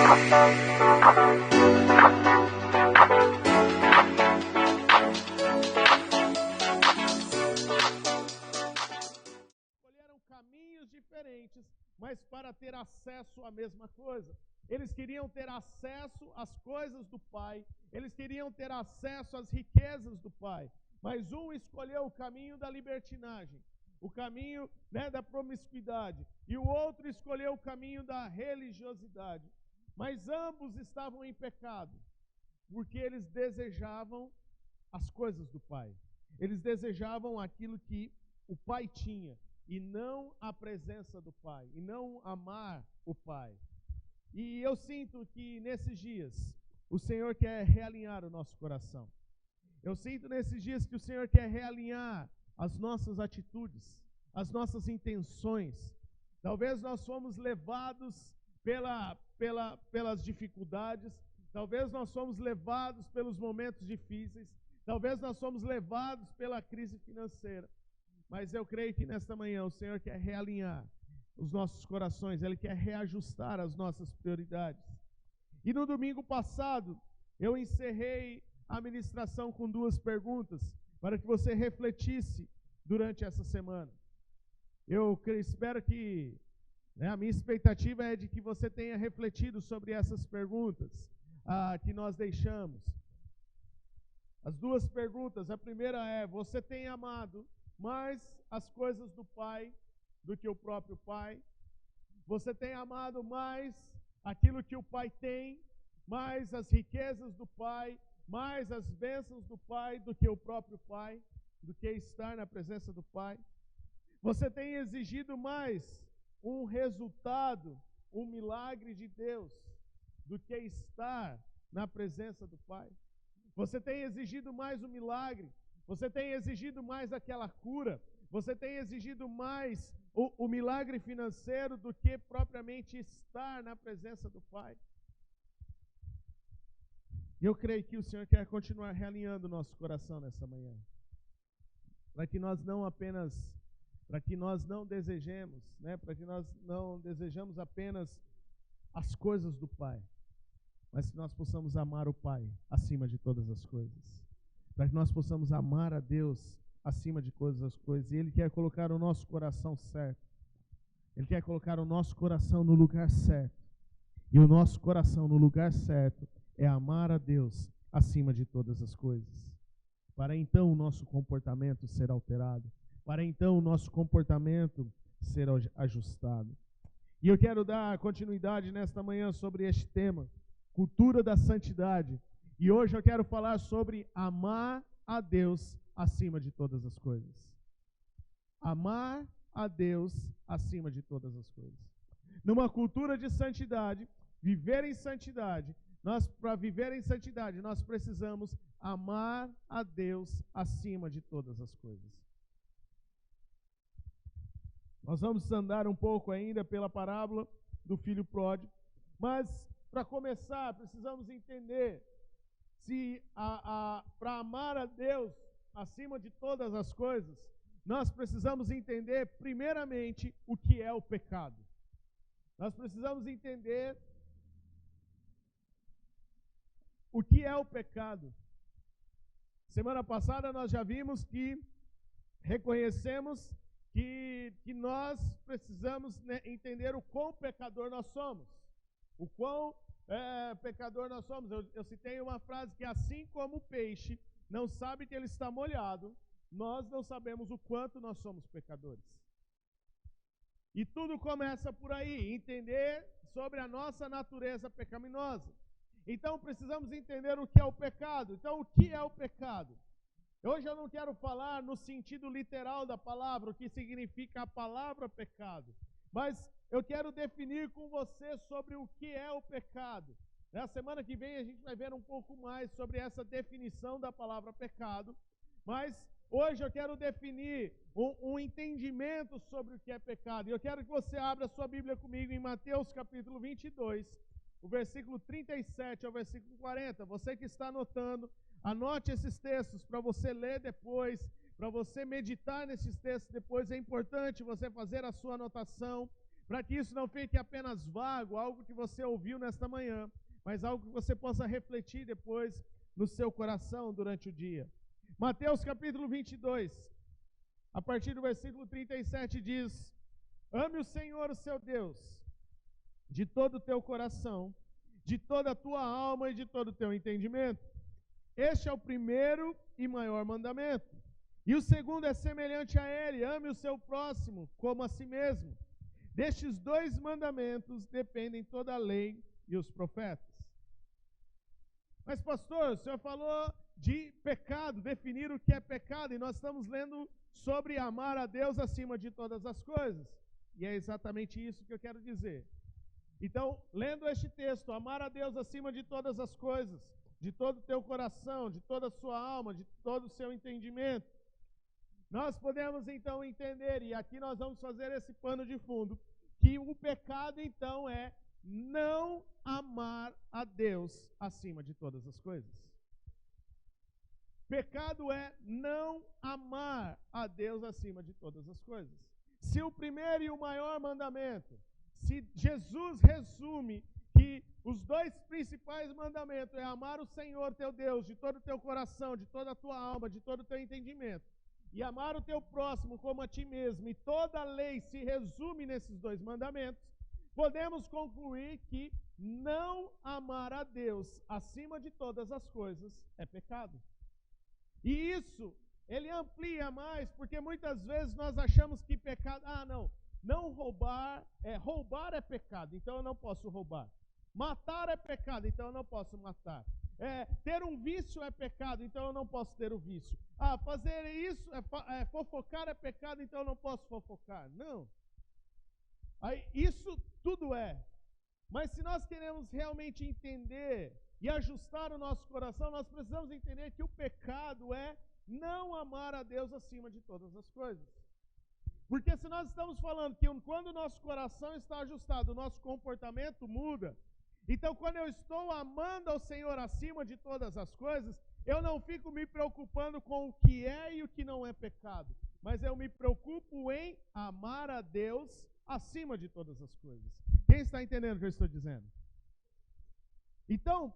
Escolheram caminhos diferentes, mas para ter acesso à mesma coisa. Eles queriam ter acesso às coisas do Pai, eles queriam ter acesso às riquezas do Pai, mas um escolheu o caminho da libertinagem, o caminho, da promiscuidade, e o outro escolheu o caminho da religiosidade. Mas ambos estavam em pecado, porque eles desejavam as coisas do Pai. Eles desejavam aquilo que o Pai tinha, e não a presença do Pai, e não amar o Pai. E eu sinto que nesses dias o Senhor quer realinhar o nosso coração. Eu sinto nesses dias que o Senhor quer realinhar as nossas atitudes, as nossas intenções. Talvez nós fomos levados pelas dificuldades, talvez nós fomos levados pelos momentos difíceis, talvez nós fomos levados pela crise financeira. Mas eu creio que nesta manhã o Senhor quer realinhar os nossos corações, Ele quer reajustar as nossas prioridades. E no domingo passado, eu encerrei a ministração com 2 perguntas, para que você refletisse durante essa semana. Eu espero que, a minha expectativa é de que você tenha refletido sobre essas perguntas que nós deixamos. As 2 perguntas, a primeira é: você tem amado mais as coisas do Pai do que o próprio Pai? Você tem amado mais aquilo que o Pai tem, mais as riquezas do Pai, mais as bênçãos do Pai do que o próprio Pai, do que estar na presença do Pai? Você tem exigido mais um resultado, um milagre de Deus, do que estar na presença do Pai? Você tem exigido mais um milagre? Você tem exigido mais aquela cura? Você tem exigido mais o milagre financeiro do que propriamente estar na presença do Pai? E eu creio que o Senhor quer continuar realinhando o nosso coração nessa manhã, para que nós não desejemos, para que nós não desejamos apenas as coisas do Pai, mas que nós possamos amar o Pai acima de todas as coisas, para que nós possamos amar a Deus acima de todas as coisas. E Ele quer colocar o nosso coração certo, Ele quer colocar o nosso coração no lugar certo, e o nosso coração no lugar certo é amar a Deus acima de todas as coisas, para então o nosso comportamento ser alterado, para então o nosso comportamento ser ajustado. E eu quero dar continuidade nesta manhã sobre este tema, cultura da santidade. E hoje eu quero falar sobre amar a Deus acima de todas as coisas. Amar a Deus acima de todas as coisas. Numa cultura de santidade, viver em santidade, para viver em santidade, nós precisamos amar a Deus acima de todas as coisas. Nós vamos andar um pouco ainda pela parábola do filho pródigo, mas para começar, precisamos entender se para amar a Deus acima de todas as coisas, nós precisamos entender primeiramente o que é o pecado. Nós precisamos entender o que é o pecado. Semana passada nós já vimos que reconhecemos que nós precisamos entender o quão pecador nós somos. O quão pecador nós somos. Eu citei uma frase que assim como o peixe não sabe que ele está molhado, nós não sabemos o quanto nós somos pecadores. E tudo começa por aí, entender sobre a nossa natureza pecaminosa. Então precisamos entender o que é o pecado. Então o que é o pecado? Hoje eu não quero falar no sentido literal da palavra, o que significa a palavra pecado, mas eu quero definir com você sobre o que é o pecado. Na semana que vem a gente vai ver um pouco mais sobre essa definição da palavra pecado, mas hoje eu quero definir um entendimento sobre o que é pecado. E eu quero que você abra sua Bíblia comigo em Mateus capítulo 22, o versículo 37 ao versículo 40. Você que está anotando, anote esses textos para você ler depois, para você meditar nesses textos depois. É importante você fazer a sua anotação, para que isso não fique apenas vago, algo que você ouviu nesta manhã, mas algo que você possa refletir depois no seu coração durante o dia. Mateus capítulo 22, a partir do versículo 37 diz: ame o Senhor, o seu Deus, de todo o teu coração, de toda a tua alma e de todo o teu entendimento. Este é o primeiro e maior mandamento. E o segundo é semelhante a ele: ame o seu próximo como a si mesmo. Destes dois mandamentos dependem toda a lei e os profetas. Mas, pastor, o senhor falou de pecado, definir o que é pecado, e nós estamos lendo sobre amar a Deus acima de todas as coisas. E é exatamente isso que eu quero dizer. Então, lendo este texto, amar a Deus acima de todas as coisas, de todo o teu coração, de toda a sua alma, de todo o seu entendimento, nós podemos então entender, e aqui nós vamos fazer esse pano de fundo, que o pecado então é não amar a Deus acima de todas as coisas. Pecado é não amar a Deus acima de todas as coisas. Se o primeiro e o maior mandamento, se Jesus resume que os dois principais mandamentos é amar o Senhor teu Deus de todo o teu coração, de toda a tua alma, de todo o teu entendimento, e amar o teu próximo como a ti mesmo, e toda a lei se resume nesses dois mandamentos, podemos concluir que não amar a Deus acima de todas as coisas é pecado. E isso, ele amplia mais, porque muitas vezes nós achamos que pecado, não roubar é pecado, então eu não posso roubar. Matar é pecado, então eu não posso matar. Ter um vício é pecado, então eu não posso ter o vício. Fazer isso, fofocar é pecado, então eu não posso fofocar. Não. Isso tudo é. Mas se nós queremos realmente entender e ajustar o nosso coração, nós precisamos entender que o pecado é não amar a Deus acima de todas as coisas. Porque se nós estamos falando que quando o nosso coração está ajustado, o nosso comportamento muda. Então, quando eu estou amando ao Senhor acima de todas as coisas, eu não fico me preocupando com o que é e o que não é pecado, mas eu me preocupo em amar a Deus acima de todas as coisas. Quem está entendendo o que eu estou dizendo? Então,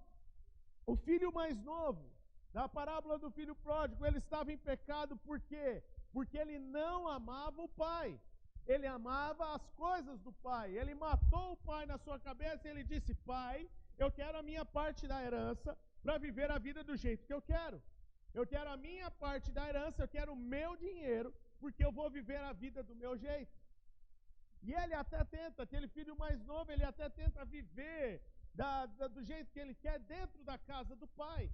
o filho mais novo, da parábola do filho pródigo, ele estava em pecado por quê? Porque ele não amava o pai. Ele amava as coisas do pai. Ele matou o pai na sua cabeça e ele disse: pai, eu quero a minha parte da herança para viver a vida do jeito que eu quero. Eu quero a minha parte da herança, eu quero o meu dinheiro, porque eu vou viver a vida do meu jeito. E ele até tenta, aquele filho mais novo, ele até tenta viver do jeito que ele quer dentro da casa do pai.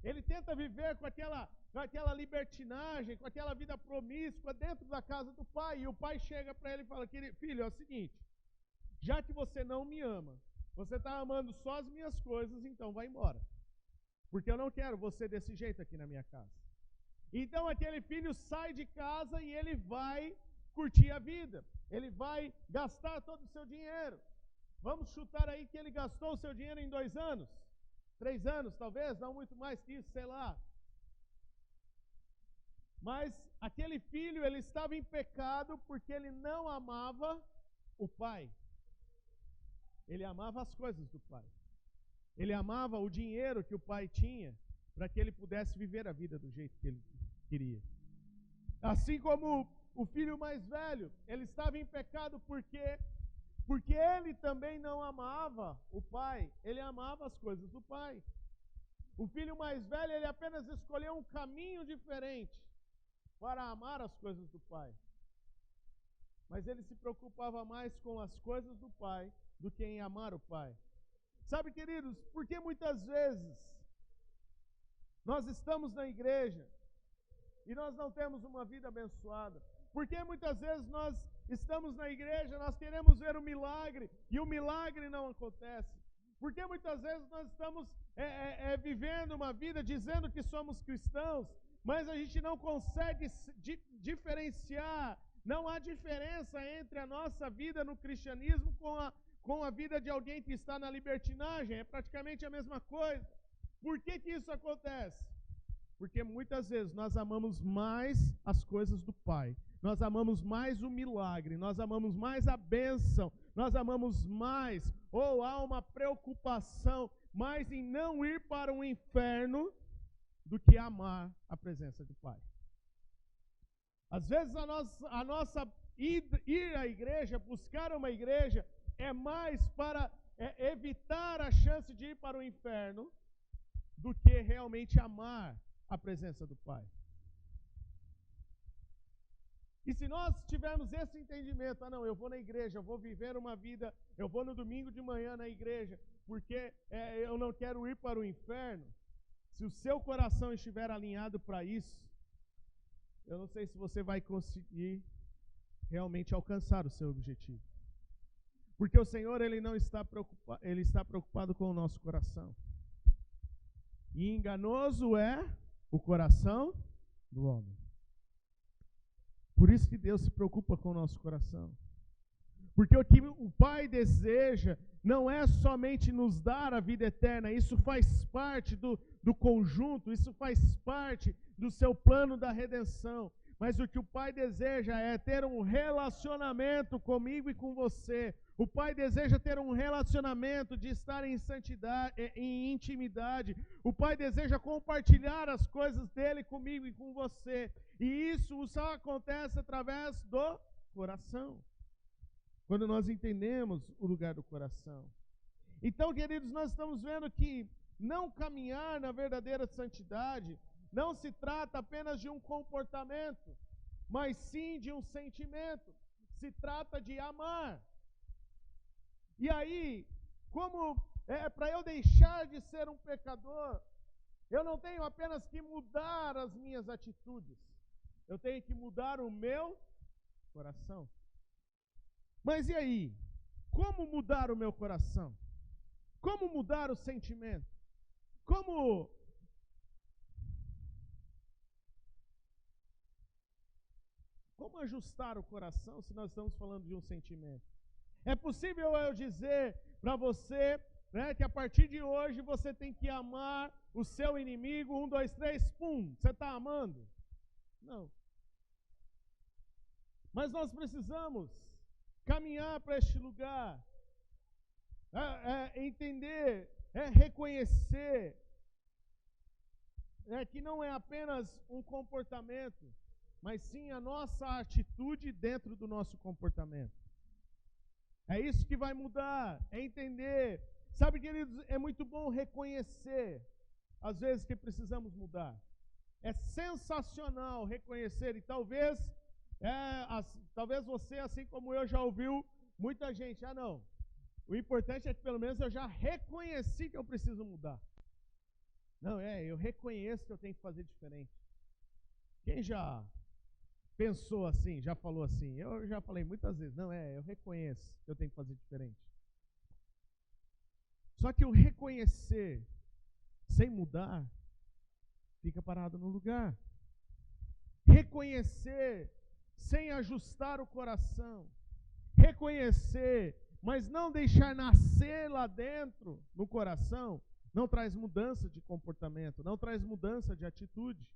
Ele tenta viver com aquela libertinagem, com aquela vida promíscua dentro da casa do pai. E o pai chega para ele e fala: filho, é o seguinte, já que você não me ama, você está amando só as minhas coisas, então vai embora. Porque eu não quero você desse jeito aqui na minha casa. Então aquele filho sai de casa e ele vai curtir a vida. Ele vai gastar todo o seu dinheiro. Vamos chutar aí que ele gastou o seu dinheiro em 2 anos. 3 anos, talvez, não muito mais que isso, sei lá. Mas aquele filho, ele estava em pecado porque ele não amava o pai. Ele amava as coisas do pai. Ele amava o dinheiro que o pai tinha para que ele pudesse viver a vida do jeito que ele queria. Assim como o filho mais velho, ele estava em pecado porque ele também não amava o pai, ele amava as coisas do pai. O filho mais velho, ele apenas escolheu um caminho diferente para amar as coisas do pai. Mas ele se preocupava mais com as coisas do pai do que em amar o pai. Sabe, queridos, porque muitas vezes nós estamos na igreja e nós não temos uma vida abençoada? Porque muitas vezes nós estamos na igreja, nós queremos ver o milagre e o milagre não acontece. Porque muitas vezes nós estamos vivendo uma vida dizendo que somos cristãos, mas a gente não consegue diferenciar, não há diferença entre a nossa vida no cristianismo com a vida de alguém que está na libertinagem, é praticamente a mesma coisa. Por que isso acontece? Porque muitas vezes nós amamos mais as coisas do Pai, nós amamos mais o milagre, nós amamos mais a bênção, nós amamos mais, ou há uma preocupação mais em não ir para o inferno do que amar a presença do Pai. Às vezes a nossa ir à igreja, buscar uma igreja, é mais para evitar a chance de ir para o inferno do que realmente amar a presença do Pai. E se nós tivermos esse entendimento, não, eu vou na igreja, eu vou viver uma vida, eu vou no domingo de manhã na igreja, porque eu não quero ir para o inferno, se o seu coração estiver alinhado para isso, eu não sei se você vai conseguir realmente alcançar o seu objetivo. Porque o Senhor, Ele não está preocupado, Ele está preocupado com o nosso coração. E enganoso é o coração do homem. Por isso que Deus se preocupa com o nosso coração. Porque o que o Pai deseja não é somente nos dar a vida eterna, isso faz parte do conjunto, isso faz parte do seu plano da redenção. Mas o que o Pai deseja é ter um relacionamento comigo e com você. O Pai deseja ter um relacionamento de estar em santidade, em intimidade. O Pai deseja compartilhar as coisas dele comigo e com você. E isso só acontece através do coração. Quando nós entendemos o lugar do coração. Então, queridos, nós estamos vendo que não caminhar na verdadeira santidade não se trata apenas de um comportamento, mas sim de um sentimento. Se trata de amar. E aí, como para eu deixar de ser um pecador, eu não tenho apenas que mudar as minhas atitudes, eu tenho que mudar o meu coração. Mas e aí? Como mudar o meu coração? Como mudar o sentimento? Como ajustar o coração se nós estamos falando de um sentimento? É possível eu dizer para você, né, que a partir de hoje você tem que amar o seu inimigo, 1, 2, 3, pum, você está amando? Não. Mas nós precisamos caminhar para este lugar, entender, reconhecer que não é apenas um comportamento, mas sim a nossa atitude dentro do nosso comportamento. É isso que vai mudar, é entender. Sabe, queridos, é muito bom reconhecer, às vezes, que precisamos mudar. É sensacional reconhecer, e talvez você, assim como eu, já ouviu muita gente, não, o importante é que pelo menos eu já reconheci que eu preciso mudar. Não, eu reconheço que eu tenho que fazer diferente. Quem já pensou assim, já falou assim? Eu já falei muitas vezes, não, eu reconheço que eu tenho que fazer diferente. Só que o reconhecer sem mudar, fica parado no lugar. Reconhecer sem ajustar o coração. Reconhecer, mas não deixar nascer lá dentro, no coração, não traz mudança de comportamento, não traz mudança de atitude.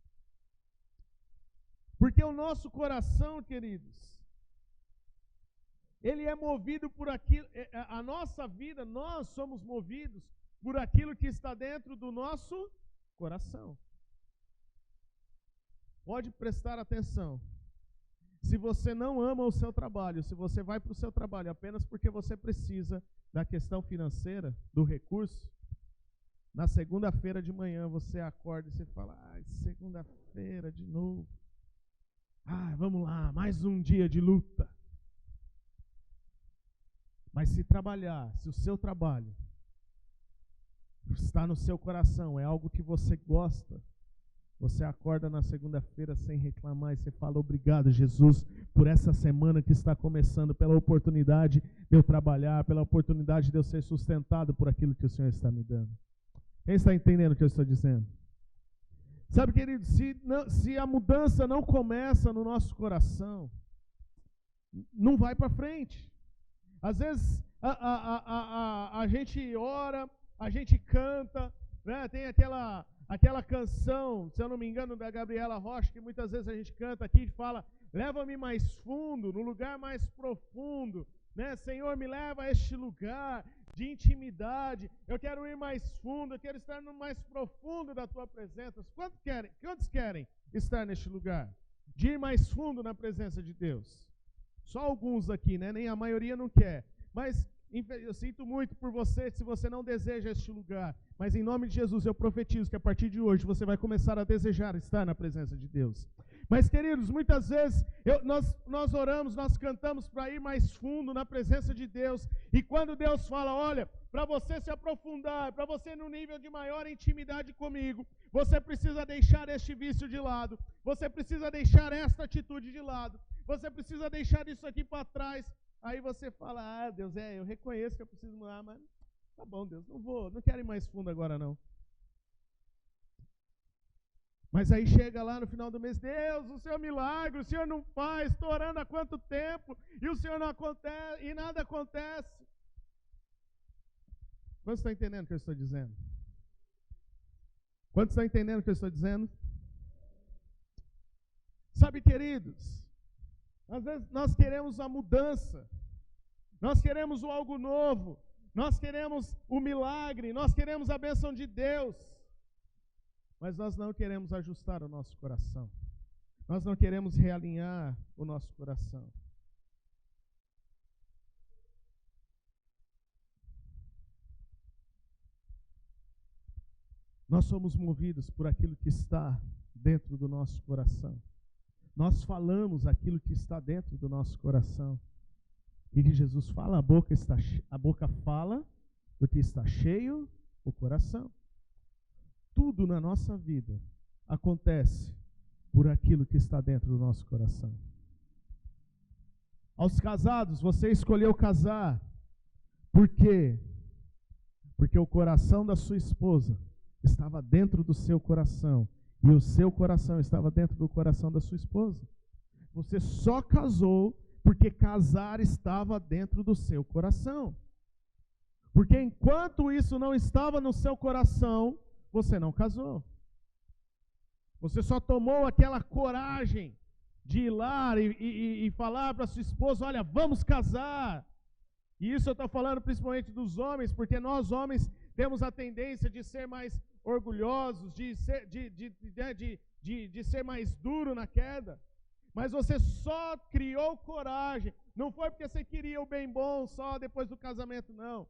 Porque o nosso coração, queridos, ele é movido por aquilo, a nossa vida, nós somos movidos por aquilo que está dentro do nosso coração. Pode prestar atenção. Se você não ama o seu trabalho, se você vai para o seu trabalho apenas porque você precisa da questão financeira, do recurso, na segunda-feira de manhã você acorda e você fala, segunda-feira de novo. Vamos lá, mais um dia de luta. Mas se trabalhar, se o seu trabalho está no seu coração, é algo que você gosta, você acorda na segunda-feira sem reclamar e você fala, obrigado, Jesus, por essa semana que está começando, pela oportunidade de eu trabalhar, pela oportunidade de eu ser sustentado por aquilo que o Senhor está me dando. Quem está entendendo o que eu estou dizendo? Sabe, querido, se a mudança não começa no nosso coração, não vai para frente. Às vezes a gente ora, a gente canta, né? Tem aquela canção, se eu não me engano, da Gabriela Rocha, que muitas vezes a gente canta aqui e fala, leva-me mais fundo, no lugar mais profundo. né? Senhor, me leva a este lugar de intimidade. Eu quero ir mais fundo, eu quero estar no mais profundo da tua presença. Quantos querem estar neste lugar? De ir mais fundo na presença de Deus? Só alguns aqui, né? Nem a maioria não quer. Mas eu sinto muito por você se você não deseja este lugar. Mas em nome de Jesus eu profetizo que a partir de hoje você vai começar a desejar estar na presença de Deus. Mas, queridos, muitas vezes nós oramos, nós cantamos para ir mais fundo na presença de Deus. E quando Deus fala, olha, para você se aprofundar, para você no nível de maior intimidade comigo, você precisa deixar este vício de lado, você precisa deixar esta atitude de lado, você precisa deixar isso aqui para trás. Aí você fala, Deus, eu reconheço que eu preciso mudar, mas tá bom, Deus, não quero ir mais fundo agora não. Mas aí chega lá no final do mês, Deus, o Senhor milagre, o Senhor não faz, estou orando há quanto tempo, e o Senhor não acontece, e nada acontece. Quantos estão entendendo o que eu estou dizendo? Quantos estão entendendo o que eu estou dizendo? Sabe, queridos, às vezes nós queremos a mudança, nós queremos o algo novo, nós queremos o milagre, nós queremos a bênção de Deus, mas nós não queremos ajustar o nosso coração, nós não queremos realinhar o nosso coração. Nós somos movidos por aquilo que está dentro do nosso coração. Nós falamos aquilo que está dentro do nosso coração. E que Jesus fala, a boca fala do que está cheio o coração. Tudo na nossa vida acontece por aquilo que está dentro do nosso coração. Aos casados, você escolheu casar. Por quê? Porque o coração da sua esposa estava dentro do seu coração. E o seu coração estava dentro do coração da sua esposa. Você só casou porque casar estava dentro do seu coração. Porque enquanto isso não estava no seu coração, você não casou. Você só tomou aquela coragem de ir lá e falar para sua esposa, olha, vamos casar. E isso eu estou falando principalmente dos homens, porque nós homens temos a tendência de ser mais orgulhosos, de ser mais duro na queda. Mas você só criou coragem, não foi porque você queria o bem bom só depois do casamento, não.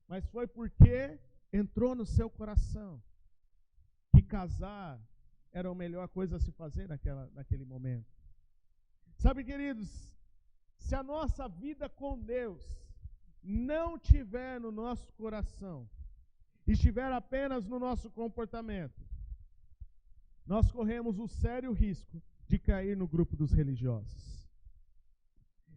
Mas foi porque entrou no seu coração que casar era a melhor coisa a se fazer naquele momento. Sabe, queridos, se a nossa vida com Deus não tiver no nosso coração, estiver apenas no nosso comportamento, nós corremos o sério risco de cair no grupo dos religiosos.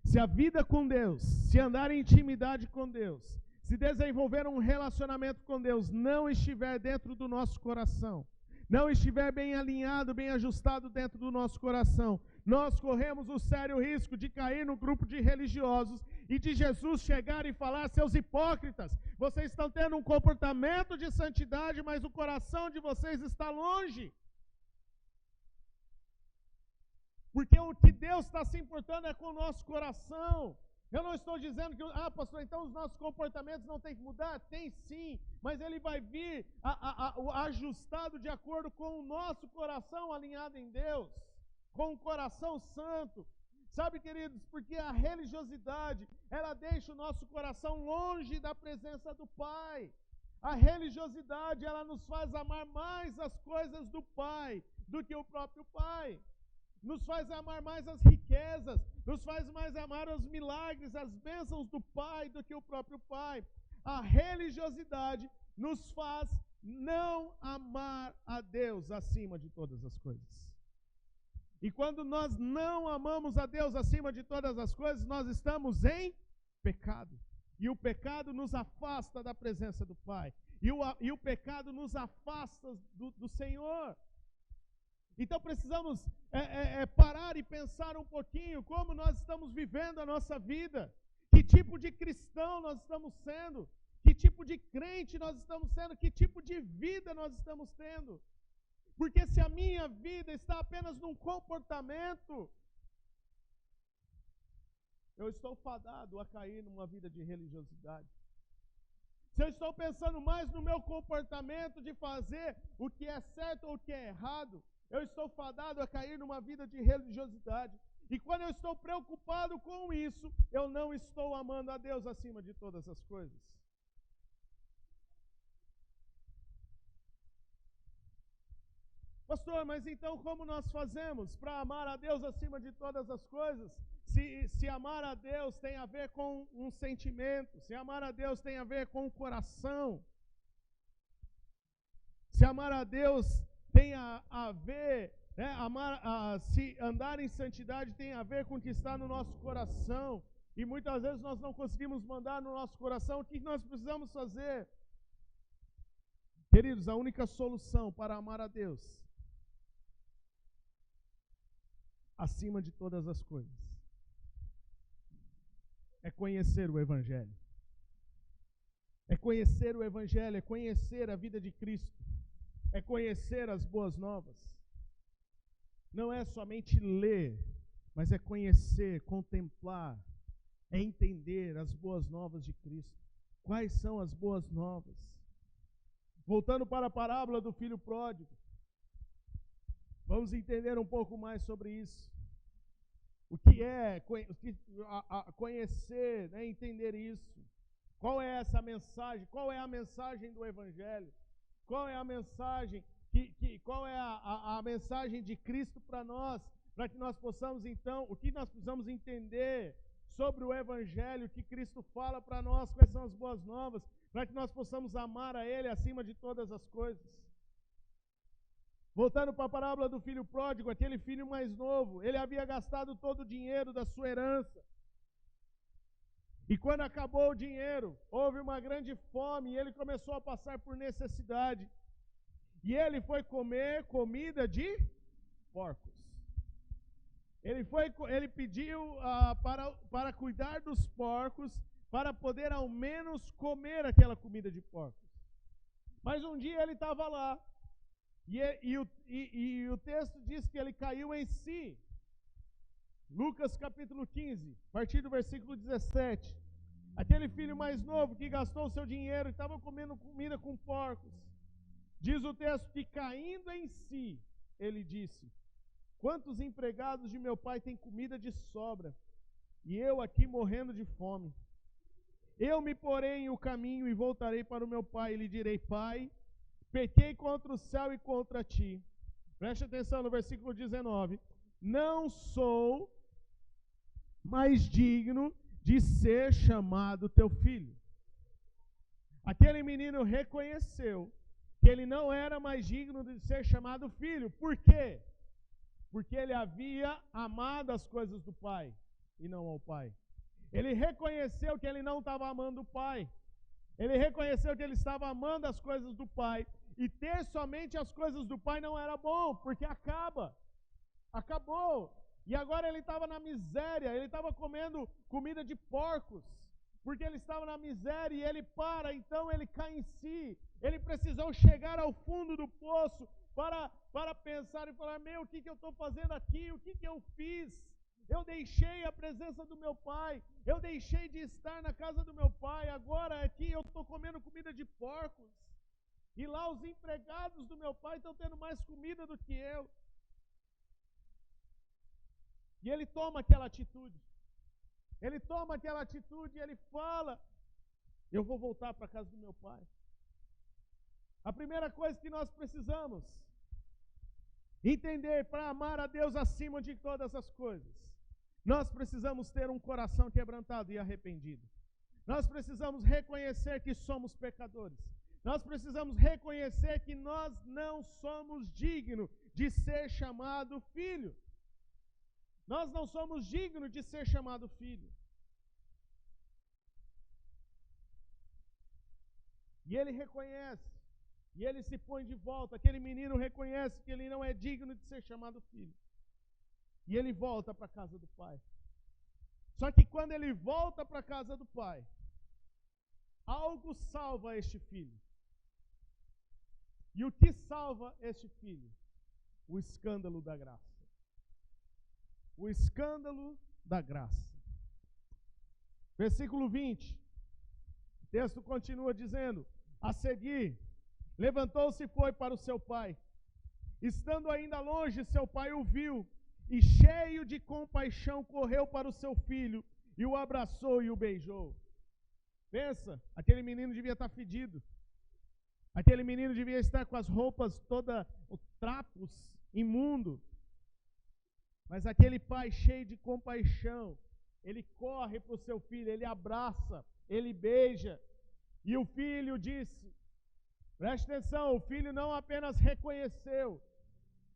Se a vida com Deus, se andar em intimidade com Deus, se desenvolver um relacionamento com Deus não estiver dentro do nosso coração, não estiver bem alinhado, bem ajustado dentro do nosso coração, nós corremos o sério risco de cair no grupo de religiosos e de Jesus chegar e falar, seus hipócritas, vocês estão tendo um comportamento de santidade, mas o coração de vocês está longe. Porque o que Deus está se importando é com o nosso coração. Eu não estou dizendo que, pastor, então os nossos comportamentos não têm que mudar? Tem sim, mas ele vai vir ajustado de acordo com o nosso coração alinhado em Deus, com o coração santo. Sabe, queridos, porque a religiosidade, ela deixa o nosso coração longe da presença do Pai. A religiosidade, ela nos faz amar mais as coisas do Pai do que o próprio Pai. Nos faz amar mais as riquezas, nos faz mais amar os milagres, as bênçãos do Pai do que o próprio Pai. A religiosidade nos faz não amar a Deus acima de todas as coisas. E quando nós não amamos a Deus acima de todas as coisas, nós estamos em pecado. E o pecado nos afasta da presença do Pai. E o pecado nos afasta do Senhor. Então precisamos parar e pensar um pouquinho como nós estamos vivendo a nossa vida, que tipo de cristão nós estamos sendo, que tipo de crente nós estamos sendo, que tipo de vida nós estamos tendo. Porque se a minha vida está apenas num comportamento, eu estou fadado a cair numa vida de religiosidade. Se eu estou pensando mais no meu comportamento de fazer o que é certo ou o que é errado, eu estou fadado a cair numa vida de religiosidade. E quando eu estou preocupado com isso, eu não estou amando a Deus acima de todas as coisas. Pastor, mas então como nós fazemos para amar a Deus acima de todas as coisas? Se amar a Deus tem a ver com um sentimento, se amar a Deus tem a ver com o coração, se amar a Deus tem a ver, né, se andar em santidade tem a ver com o que está no nosso coração, e muitas vezes nós não conseguimos mandar no nosso coração, o que nós precisamos fazer? Queridos, a única solução para amar a Deus acima de todas as coisas é conhecer o Evangelho. É conhecer o Evangelho, é conhecer a vida de Cristo, é conhecer as boas novas. Não é somente ler, mas é conhecer, contemplar, é entender as boas novas de Cristo. Quais são as boas novas? Voltando para a parábola do filho pródigo, vamos entender um pouco mais sobre isso. O que é conhecer, né, entender isso. Qual é essa mensagem? Qual é a mensagem do Evangelho? Qual é a mensagem? Qual é a mensagem de Cristo para nós? Para que nós possamos, então, o que nós precisamos entender sobre o Evangelho, o que Cristo fala para nós, quais são as boas novas, para que nós possamos amar a Ele acima de todas as coisas. Voltando para a parábola do filho pródigo, aquele filho mais novo, ele havia gastado todo o dinheiro da sua herança. E quando acabou o dinheiro, houve uma grande fome e ele começou a passar por necessidade. E ele foi comer comida de porcos. Ele pediu para cuidar dos porcos, para poder ao menos comer aquela comida de porcos. Mas um dia ele estava lá. E o texto diz que ele caiu em si. Lucas capítulo 15, a partir do versículo 17. Aquele filho mais novo que gastou o seu dinheiro e estava comendo comida com porcos. Diz o texto que caindo em si, ele disse: quantos empregados de meu pai têm comida de sobra, e eu aqui morrendo de fome? Eu me porei em o caminho e voltarei para o meu pai e lhe direi: pai, pequei contra o céu e contra ti. Preste atenção no versículo 19. Não sou mais digno de ser chamado teu filho. Aquele menino reconheceu que ele não era mais digno de ser chamado filho. Por quê? Porque ele havia amado as coisas do pai e não ao pai. Ele reconheceu que ele não estava amando o pai. Ele reconheceu que ele estava amando as coisas do pai. E ter somente as coisas do pai não era bom, porque acabou. E agora ele estava na miséria, ele estava comendo comida de porcos, porque ele estava na miséria e então ele cai em si. Ele precisou chegar ao fundo do poço para pensar e falar: o que eu estou fazendo aqui? O que eu fiz? Eu deixei a presença do meu pai, eu deixei de estar na casa do meu pai, agora aqui eu estou comendo comida de porcos. E lá os empregados do meu pai estão tendo mais comida do que eu. E ele toma aquela atitude. Ele toma aquela atitude e ele fala: eu vou voltar para a casa do meu pai. A primeira coisa que nós precisamos entender para amar a Deus acima de todas as coisas, nós precisamos ter um coração quebrantado e arrependido. Nós precisamos reconhecer que somos pecadores. Nós precisamos reconhecer que nós não somos dignos de ser chamado filho. Nós não somos dignos de ser chamado filho. E ele reconhece, e ele se põe de volta. Aquele menino reconhece que ele não é digno de ser chamado filho. E ele volta para a casa do pai. Só que quando ele volta para a casa do pai, algo salva este filho. E o que salva este filho? O escândalo da graça. O escândalo da graça. Versículo 20. O texto continua dizendo: a seguir, levantou-se e foi para o seu pai. Estando ainda longe, seu pai o viu, e cheio de compaixão, correu para o seu filho, e o abraçou e o beijou. Pensa, aquele menino devia estar fedido. Aquele menino devia estar com as roupas todas, os trapos, imundo. Mas aquele pai cheio de compaixão, ele corre para o seu filho, ele abraça, ele beija. E o filho disse, preste atenção, o filho não apenas reconheceu,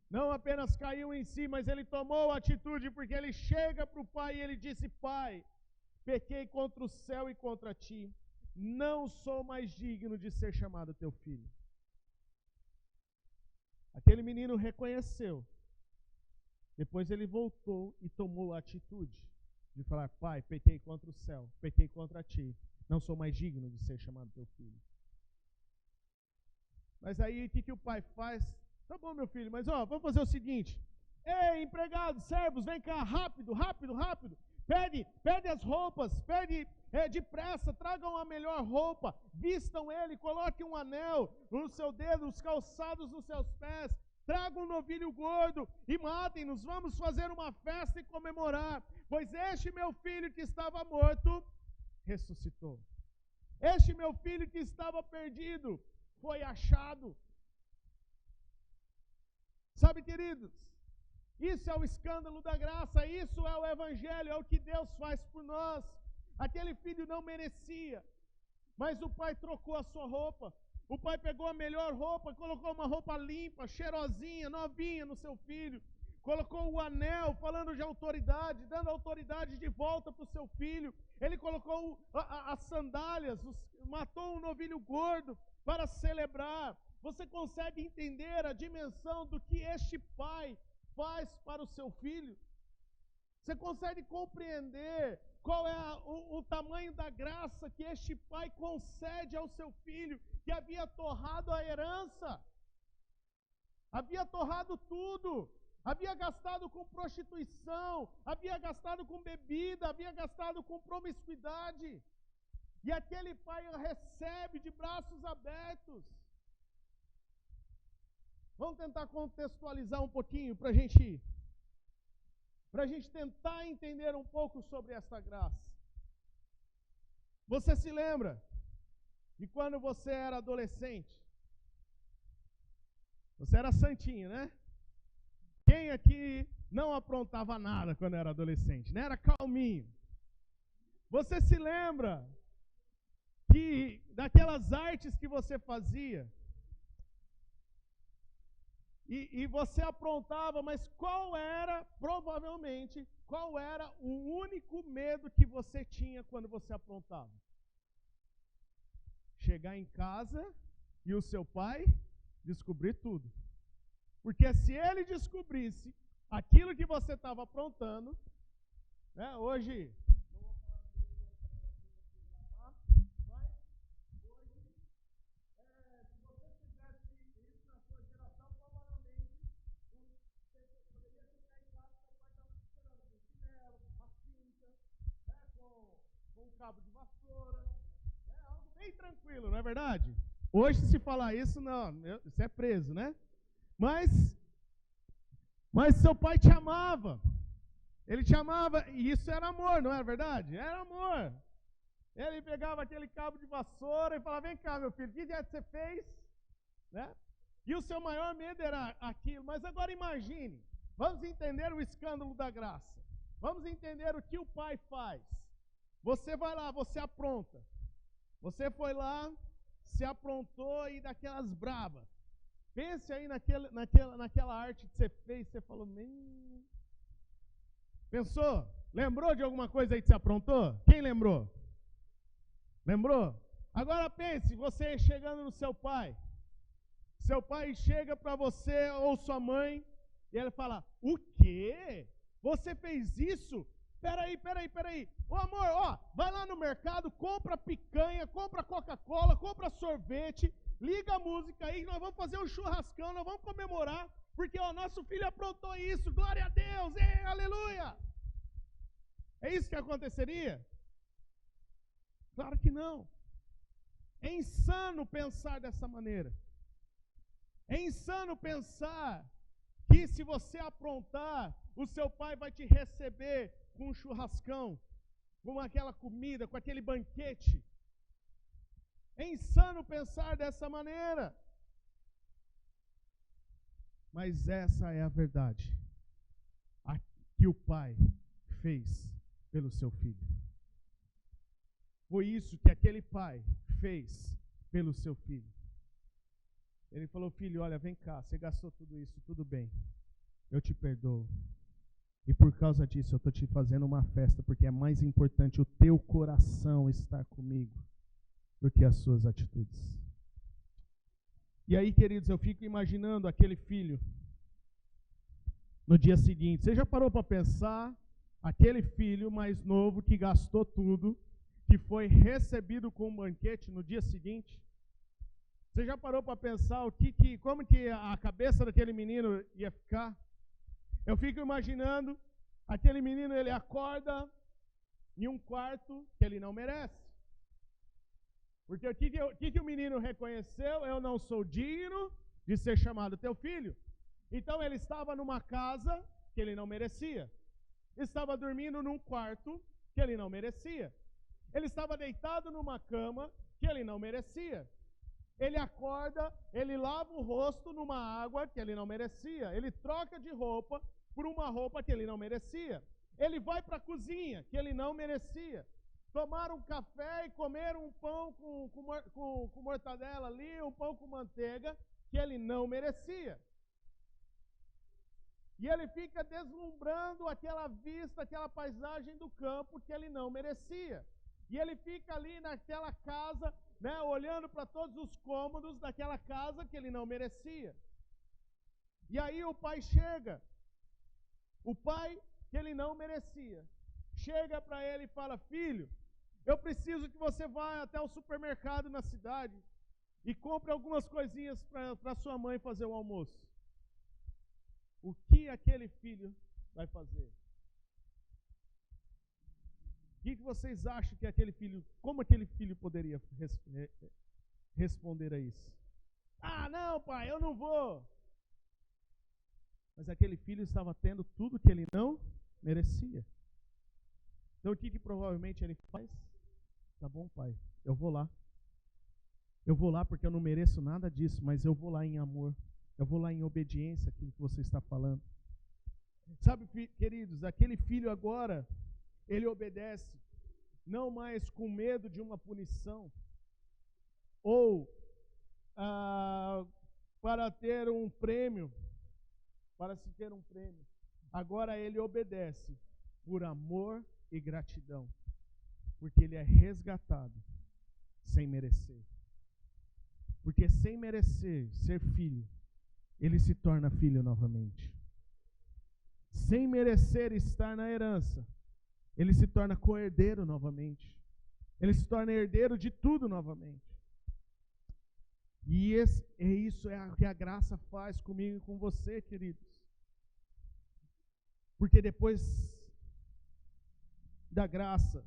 não apenas caiu em si, mas ele tomou atitude, porque ele chega para o pai e ele disse: pai, pequei contra o céu e contra ti, não sou mais digno de ser chamado teu filho. Aquele menino reconheceu. Depois ele voltou e tomou a atitude de falar: pai, pequei contra o céu, pequei contra ti, não sou mais digno de ser chamado teu filho. Mas aí o que o pai faz? Tá bom, meu filho, mas vamos fazer o seguinte: ei, empregados, servos, vem cá, rápido, rápido, rápido. Pede as roupas, pede depressa, tragam a melhor roupa, vistam ele, coloquem um anel no seu dedo, os calçados nos seus pés, tragam um novilho gordo e matem-nos, vamos fazer uma festa e comemorar, pois este meu filho que estava morto, ressuscitou. Este meu filho que estava perdido, foi achado. Sabe, queridos, isso é o escândalo da graça, isso é o evangelho, é o que Deus faz por nós. Aquele filho não merecia, mas o pai trocou a sua roupa. O pai pegou a melhor roupa, colocou uma roupa limpa, cheirosinha, novinha no seu filho. Colocou o anel, falando de autoridade, dando autoridade de volta para o seu filho. Ele colocou as sandálias, matou um novilho gordo para celebrar. Você consegue entender a dimensão do que este pai faz para o seu filho? Você consegue compreender qual é o tamanho da graça que este pai concede ao seu filho, que havia torrado a herança, havia torrado tudo, havia gastado com prostituição, havia gastado com bebida, havia gastado com promiscuidade, e aquele pai o recebe de braços abertos. Vamos tentar contextualizar um pouquinho para a gente tentar entender um pouco sobre essa graça. Você se lembra de quando você era adolescente? Você era santinho, né? Quem aqui não aprontava nada quando era adolescente, né? Era calminho. Você se lembra daquelas artes que você fazia? E você aprontava, mas provavelmente, qual era o único medo que você tinha quando você aprontava? Chegar em casa e o seu pai descobrir tudo. Porque se ele descobrisse aquilo que você estava aprontando, né, hoje... cabo de vassoura, é algo bem tranquilo, não é verdade? Hoje, se falar isso, não, você é preso, né? Mas seu pai te amava, ele te amava, e isso era amor, não é verdade? Era amor. Ele pegava aquele cabo de vassoura e falava: vem cá, meu filho, o que você fez? Né? E o seu maior medo era aquilo. Mas agora imagine, vamos entender o escândalo da graça, vamos entender o que o pai faz. Você vai lá, você apronta. Você foi lá, se aprontou e daquelas bravas. Pense aí naquela arte que você fez, você falou: pensou? Lembrou de alguma coisa aí que você aprontou? Quem lembrou? Lembrou? Agora pense, você chegando no seu pai. Seu pai chega para você ou sua mãe e ele fala: o quê? Você fez isso? Peraí. Ô amor, vai lá no mercado, compra picanha, compra Coca-Cola, compra sorvete, liga a música aí, nós vamos fazer um churrascão, nós vamos comemorar, porque nosso filho aprontou isso, glória a Deus, aleluia. É isso que aconteceria? Claro que não. É insano pensar dessa maneira. É insano pensar que se você aprontar, o seu pai vai te receber com um churrascão, com aquela comida, com aquele banquete. É insano pensar dessa maneira. Mas essa é a verdade que o pai fez pelo seu filho. Foi isso que aquele pai fez pelo seu filho. Ele falou: filho, olha, vem cá, você gastou tudo isso, tudo bem, eu te perdoo. E por causa disso eu estou te fazendo uma festa, porque é mais importante o teu coração estar comigo do que as suas atitudes. E aí, queridos, eu fico imaginando aquele filho no dia seguinte. Você já parou para pensar aquele filho mais novo que gastou tudo, que foi recebido com um banquete no dia seguinte? Você já parou para pensar como que a cabeça daquele menino ia ficar? Eu fico imaginando aquele menino, ele acorda em um quarto que ele não merece. Porque o que o menino reconheceu? Eu não sou digno de ser chamado teu filho. Então ele estava numa casa que ele não merecia. Estava dormindo num quarto que ele não merecia. Ele estava deitado numa cama que ele não merecia. Ele acorda, ele lava o rosto numa água que ele não merecia. Ele troca de roupa por uma roupa que ele não merecia. Ele vai para a cozinha que ele não merecia. Tomar um café e comer um pão com mortadela ali, um pão com manteiga que ele não merecia. E ele fica deslumbrando aquela vista, aquela paisagem do campo que ele não merecia. E ele fica ali naquela casa, né, olhando para todos os cômodos daquela casa que ele não merecia. E aí o pai chega, o pai que ele não merecia, chega para ele e fala: filho, eu preciso que você vá até o supermercado na cidade e compre algumas coisinhas para sua mãe fazer o almoço. O que aquele filho vai fazer? O que vocês acham que aquele filho, como aquele filho poderia responder a isso? Ah, não, pai, eu não vou. Mas aquele filho estava tendo tudo que ele não merecia. Então o que provavelmente ele faz? Tá bom, pai, eu vou lá. Eu vou lá porque eu não mereço nada disso, mas eu vou lá em amor. Eu vou lá em obediência àquilo que você está falando. Sabe, queridos, aquele filho agora, ele obedece, não mais com medo de uma punição, ou para ter um prêmio, para se ter um prêmio. Agora ele obedece por amor e gratidão, porque ele é resgatado sem merecer. Porque sem merecer ser filho, ele se torna filho novamente. Sem merecer estar na herança, ele se torna co-herdeiro novamente. Ele se torna herdeiro de tudo novamente. E isso é o que a graça faz comigo e com você, queridos. Porque depois da graça,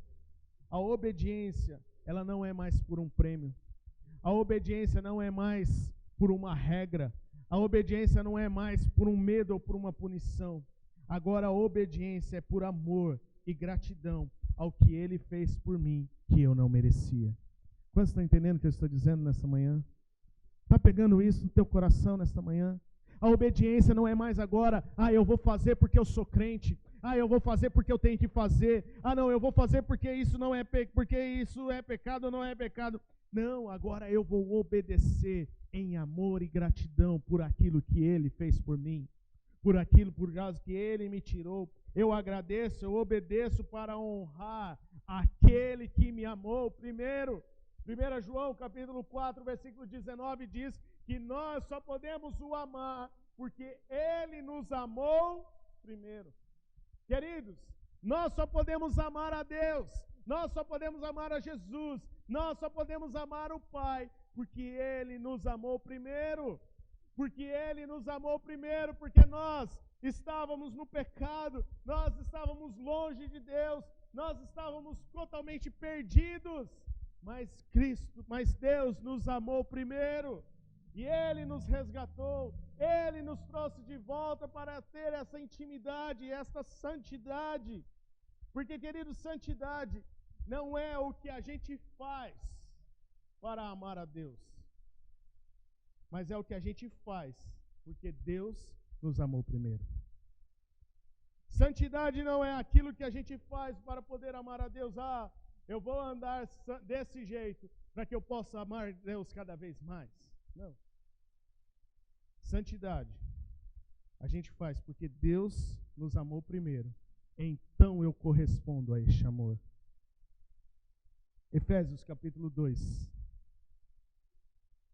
a obediência, ela não é mais por um prêmio. A obediência não é mais por uma regra. A obediência não é mais por um medo ou por uma punição. Agora a obediência é por amor e gratidão ao que Ele fez por mim, que eu não merecia. Quantos estão entendendo o que eu estou dizendo nessa manhã? Está pegando isso no teu coração nesta manhã? A obediência não é mais agora, eu vou fazer porque eu sou crente. Eu vou fazer porque eu tenho que fazer. Não, eu vou fazer porque isso não é porque isso é pecado ou não é pecado. Não, agora eu vou obedecer em amor e gratidão por aquilo que Ele fez por mim, por causa que Ele me tirou. Eu agradeço, eu obedeço para honrar aquele que me amou primeiro. 1 João capítulo 4, versículo 19 diz que nós só podemos o amar porque Ele nos amou primeiro. Queridos, nós só podemos amar a Deus, nós só podemos amar a Jesus, nós só podemos amar o Pai, porque Ele nos amou primeiro. Porque Ele nos amou primeiro, porque nós estávamos no pecado, nós estávamos longe de Deus, nós estávamos totalmente perdidos. mas Deus nos amou primeiro. E Ele nos resgatou, Ele nos trouxe de volta para ter essa intimidade, essa santidade. Porque, querido, santidade não é o que a gente faz para amar a Deus, mas é o que a gente faz porque Deus nos amou primeiro. Santidade não é aquilo que a gente faz para poder amar a Deus. Eu vou andar desse jeito para que eu possa amar Deus cada vez mais. Não. Santidade a gente faz porque Deus nos amou primeiro. Então eu correspondo a este amor. Efésios capítulo 2,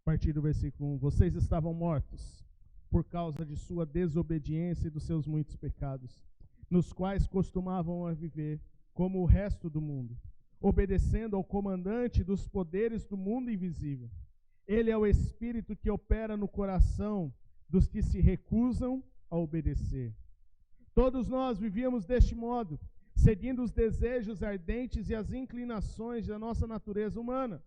a partir do versículo 1. Vocês estavam mortos por causa de sua desobediência e dos seus muitos pecados, nos quais costumavam a viver como o resto do mundo, obedecendo ao comandante dos poderes do mundo invisível. Ele é o Espírito que opera no coração dos que se recusam a obedecer. Todos nós vivíamos deste modo, seguindo os desejos ardentes e as inclinações da nossa natureza humana.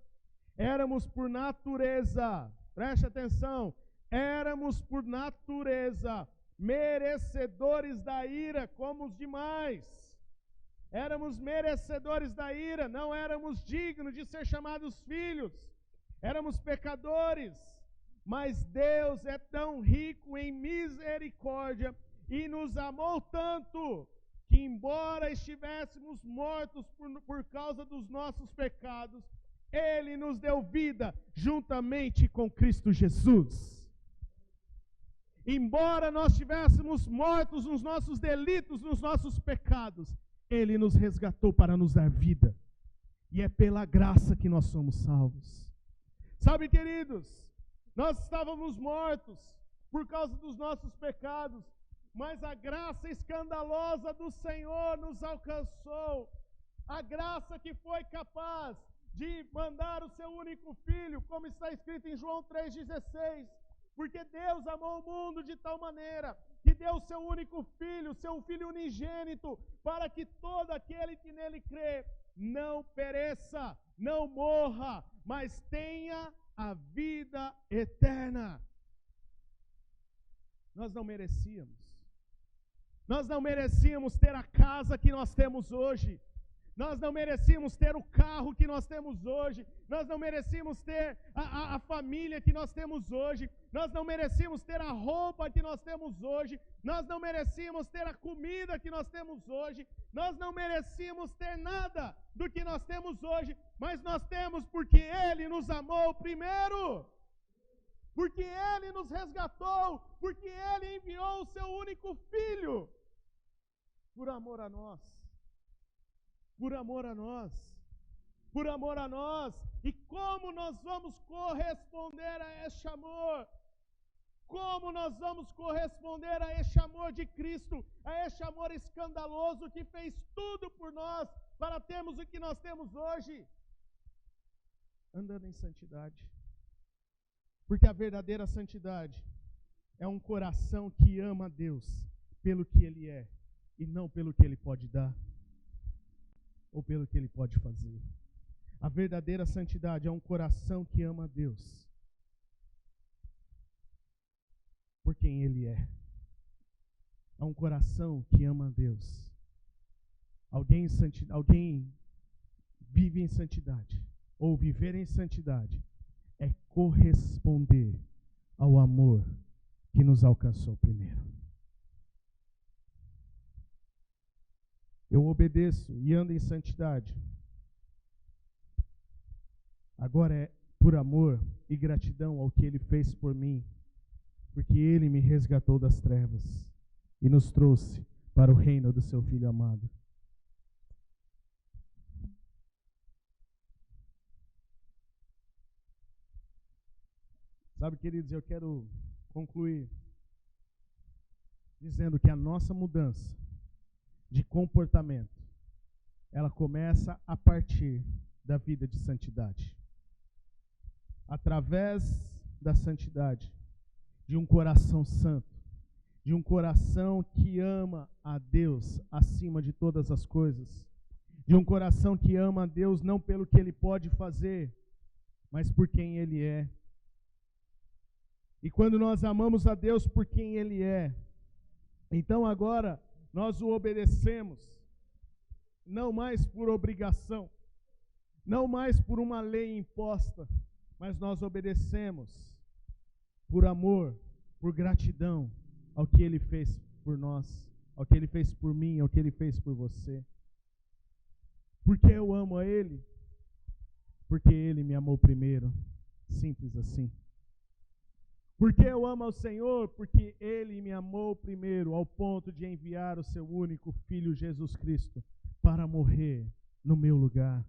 Éramos por natureza, preste atenção, éramos por natureza merecedores da ira como os demais. Éramos merecedores da ira, não éramos dignos de ser chamados filhos. Éramos pecadores, mas Deus é tão rico em misericórdia e nos amou tanto que, embora estivéssemos mortos por causa dos nossos pecados, Ele nos deu vida juntamente com Cristo Jesus. Embora nós estivéssemos mortos nos nossos delitos, nos nossos pecados, Ele nos resgatou para nos dar vida. E é pela graça que nós somos salvos. Sabe, queridos, nós estávamos mortos por causa dos nossos pecados, mas a graça escandalosa do Senhor nos alcançou. A graça que foi capaz de mandar o seu único filho, como está escrito em João 3,16. Porque Deus amou o mundo de tal maneira que deu o seu único filho, seu filho unigênito, para que todo aquele que nele crê não pereça, não morra, mas tenha a vida eterna. Nós não merecíamos. Nós não merecíamos ter a casa que nós temos hoje. Nós não merecíamos ter o carro que nós temos hoje. Nós não merecíamos ter a família que nós temos hoje. Nós não merecíamos ter a roupa que nós temos hoje. Nós não merecíamos ter a comida que nós temos hoje. Nós não merecíamos ter nada do que nós temos hoje. Mas nós temos porque Ele nos amou primeiro. Porque Ele nos resgatou. Porque Ele enviou o seu único filho. Por amor a nós. Por amor a nós. Por amor a nós. E como nós vamos corresponder a este amor? Como nós vamos corresponder a este amor de Cristo, a este amor escandaloso que fez tudo por nós, para termos o que nós temos hoje? Andando em santidade. Porque a verdadeira santidade é um coração que ama a Deus pelo que Ele é, e não pelo que Ele pode dar, ou pelo que Ele pode fazer. A verdadeira santidade é um coração que ama a Deus por quem Ele é. É um coração que ama a Deus. Alguém vive em santidade, ou viver em santidade, é corresponder ao amor que nos alcançou primeiro. Eu obedeço e ando em santidade. Agora é por amor e gratidão ao que Ele fez por mim, porque Ele me resgatou das trevas e nos trouxe para o reino do seu Filho amado. Sabe, queridos, eu quero concluir dizendo que a nossa mudança de comportamento, ela começa a partir da vida de santidade. Através da santidade, de um coração santo, de um coração que ama a Deus acima de todas as coisas, de um coração que ama a Deus não pelo que Ele pode fazer, mas por quem Ele é. E quando nós amamos a Deus por quem Ele é, então agora nós o obedecemos, não mais por obrigação, não mais por uma lei imposta, mas nós obedecemos por amor, por gratidão ao que Ele fez por nós, ao que Ele fez por mim, ao que Ele fez por você. Porque eu amo a Ele? Porque Ele me amou primeiro, simples assim. Porque eu amo ao Senhor? Porque Ele me amou primeiro, ao ponto de enviar o seu único Filho, Jesus Cristo, para morrer no meu lugar.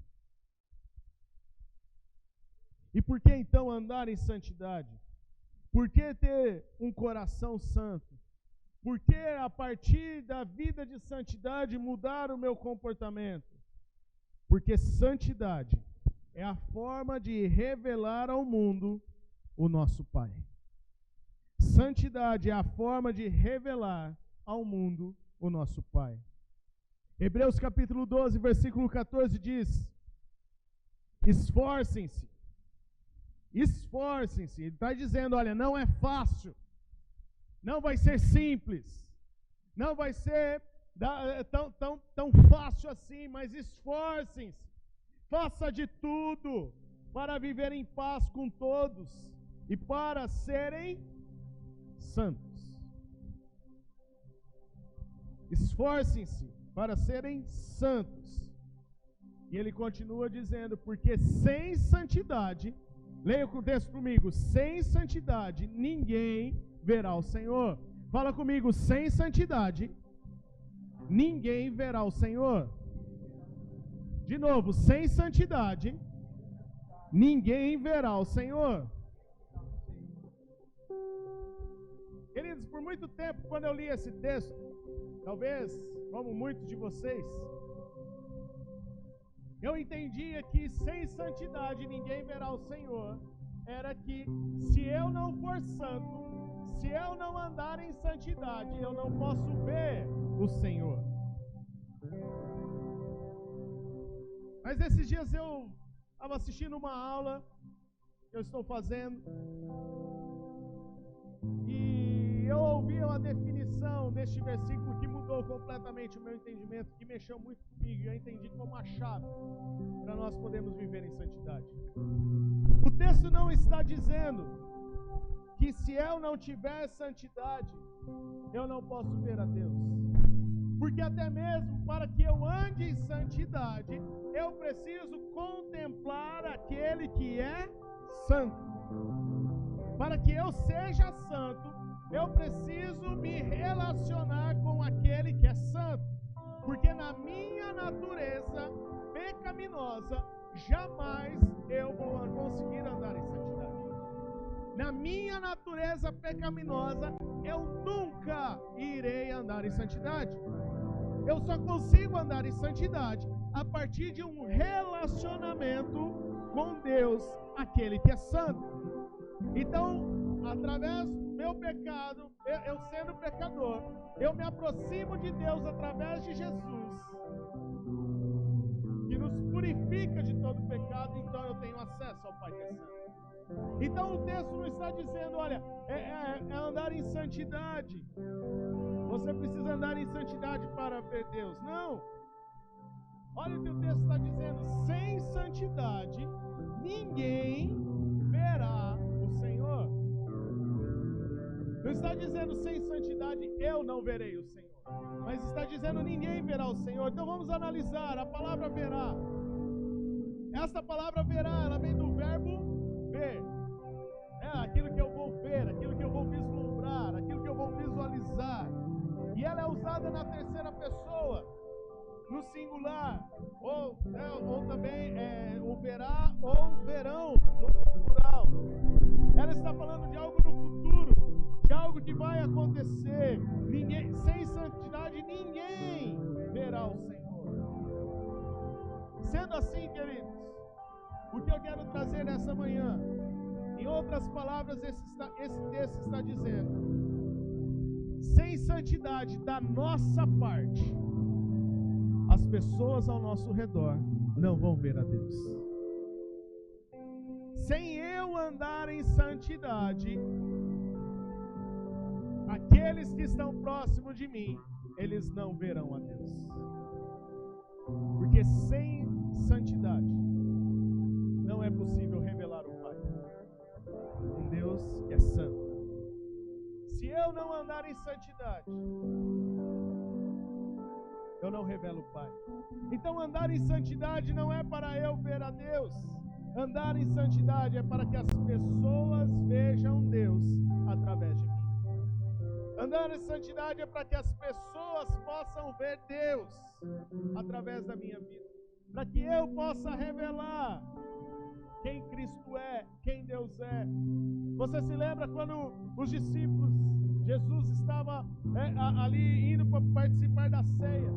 E por que então andar em santidade? Por que ter um coração santo? Por que a partir da vida de santidade mudar o meu comportamento? Porque santidade é a forma de revelar ao mundo o nosso Pai. Santidade é a forma de revelar ao mundo o nosso Pai. Hebreus capítulo 12, versículo 14 diz: esforcem-se. Esforcem-se. Ele está dizendo, olha, não é fácil. Não vai ser simples. Não vai ser tão fácil assim, mas esforcem-se. Faça de tudo para viver em paz com todos e para serem santos. Esforcem-se para serem santos. E ele continua dizendo, porque sem santidade, leia o texto comigo, sem santidade ninguém verá o Senhor. Fala comigo, sem santidade ninguém verá o Senhor. De novo, sem santidade ninguém verá o Senhor. Queridos, por muito tempo, quando eu li esse texto, talvez, como muitos de vocês, eu entendia que sem santidade ninguém verá o Senhor. Era que se eu não for santo, se eu não andar em santidade, eu não posso ver o Senhor. Mas esses dias eu estava assistindo uma aula que eu estou fazendo e eu ouvi uma definição deste versículo que mudou completamente o meu entendimento, que mexeu muito comigo, e eu entendi como a chave para nós podermos viver em santidade. O texto não está dizendo que se eu não tiver santidade, eu não posso ver a Deus. Porque até mesmo para que eu ande em santidade, eu preciso contemplar aquele que é santo. Para que eu seja santo, eu preciso me relacionar com aquele que é santo. Porque na minha natureza pecaminosa, jamais eu vou conseguir andar em santidade. Na minha natureza pecaminosa, eu nunca irei andar em santidade. Eu só consigo andar em santidade a partir de um relacionamento com Deus, aquele que é santo. Então, através do meu pecado, eu sendo pecador, eu me aproximo de Deus através de Jesus, que nos purifica de todo pecado, então eu tenho acesso ao Pai que é santo. Então o texto não está dizendo, olha, é andar em santidade. Você precisa andar em santidade para ver Deus. Não. Olha o que o texto está dizendo. Sem santidade, ninguém verá o Senhor. Não está dizendo sem santidade, eu não verei o Senhor. Mas está dizendo ninguém verá o Senhor. Então vamos analisar a palavra verá. Essa palavra verá, ela vem do verbo ver. É aquilo que eu vou ver, aquilo que eu vou vislumbrar, aquilo que eu vou visualizar. E ela é usada na terceira pessoa, no singular, ou também o verá ou verão, no plural. Ela está falando de algo no futuro, de algo que vai acontecer. Sem santidade ninguém verá o Senhor. Sendo assim, queridos, o que eu quero trazer nessa manhã, em outras palavras, esse texto está dizendo: sem santidade da nossa parte, as pessoas ao nosso redor não vão ver a Deus. Sem eu andar em santidade, aqueles que estão próximos de mim, eles não verão a Deus. Porque sem santidade não é possível revelar o Pai. Um Deus que é santo. Se eu não andar em santidade, eu não revelo o Pai. Então andar em santidade não é para eu ver a Deus. Andar em santidade é para que as pessoas vejam Deus através de mim. Andar em santidade é para que as pessoas possam ver Deus através da minha vida. Para que eu possa revelar quem Cristo é, quem Deus é. Você se lembra quando os discípulos, Jesus estava ali indo para participar da ceia.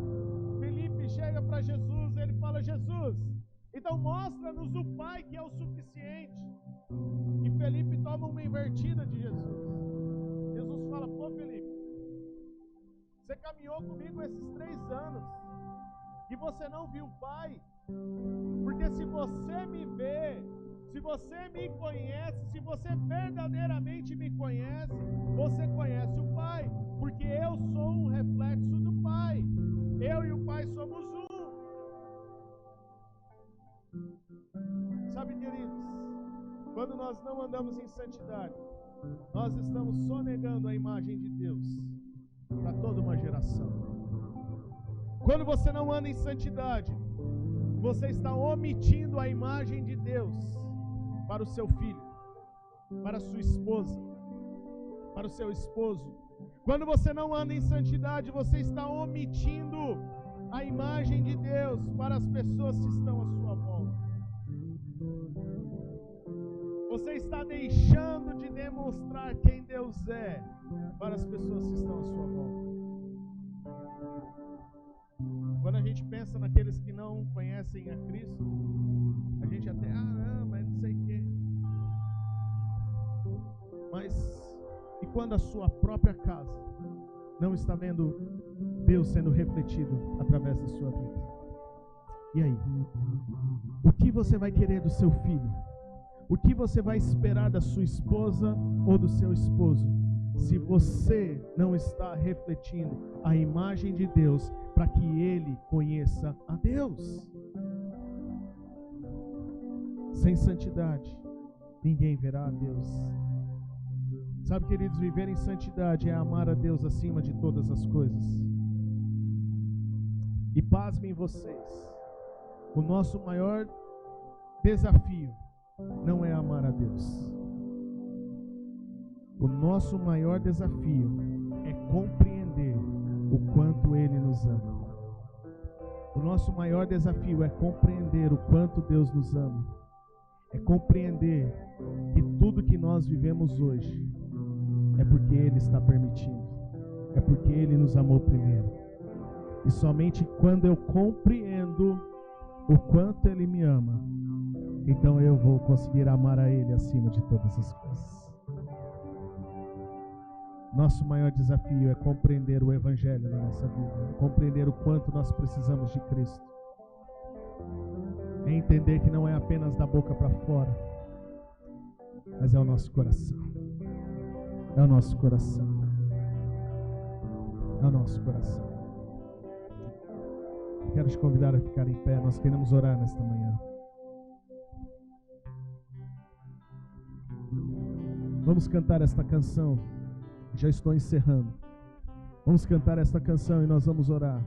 Felipe chega para Jesus, ele fala: Jesus, então mostra-nos o Pai, que é o suficiente. E Felipe toma uma invertida de Jesus. Jesus fala: pô, Felipe, você caminhou comigo esses 3 anos e você não viu o Pai? Porque se você me vê, se você me conhece, se você verdadeiramente me conhece, você conhece o Pai, porque eu sou um reflexo do Pai. Eu e o Pai somos um. Sabe, queridos, quando nós não andamos em santidade, nós estamos sonegando a imagem de Deus para toda uma geração. Quando você não anda em santidade, você está omitindo a imagem de Deus para o seu filho, para a sua esposa, para o seu esposo. Quando você não anda em santidade, você está omitindo a imagem de Deus para as pessoas que estão à sua volta. Você está deixando de demonstrar quem Deus é para as pessoas que estão à sua volta. Quando a gente pensa naqueles que não conhecem a Cristo, a gente até, mas não sei o quê. Mas, e quando a sua própria casa não está vendo Deus sendo refletido através da sua vida? E aí? O que você vai querer do seu filho? O que você vai esperar da sua esposa ou do seu esposo, se você não está refletindo a imagem de Deus para que ele conheça a Deus? Sem santidade, ninguém verá a Deus. Sabe, queridos, viver em santidade é amar a Deus acima de todas as coisas. E pasmem vocês, o nosso maior desafio não é amar a Deus. O nosso maior desafio é compreender o quanto Ele nos ama. O nosso maior desafio é compreender o quanto Deus nos ama. É compreender que tudo que nós vivemos hoje é porque Ele está permitindo. É porque Ele nos amou primeiro. E somente quando eu compreendo o quanto Ele me ama, então eu vou conseguir amar a Ele acima de todas as coisas. Nosso maior desafio é compreender o Evangelho na nossa vida, é compreender o quanto nós precisamos de Cristo. É entender que não é apenas da boca para fora, mas é o nosso coração. É o nosso coração. É o nosso coração. Quero te convidar a ficar em pé, nós queremos orar nesta manhã. Vamos cantar esta canção. Já estou encerrando. Vamos cantar esta canção e nós vamos orar.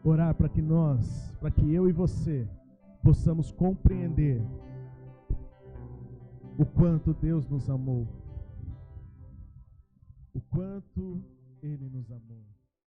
Orar para que eu e você possamos compreender o quanto Deus nos amou. O quanto Ele nos amou.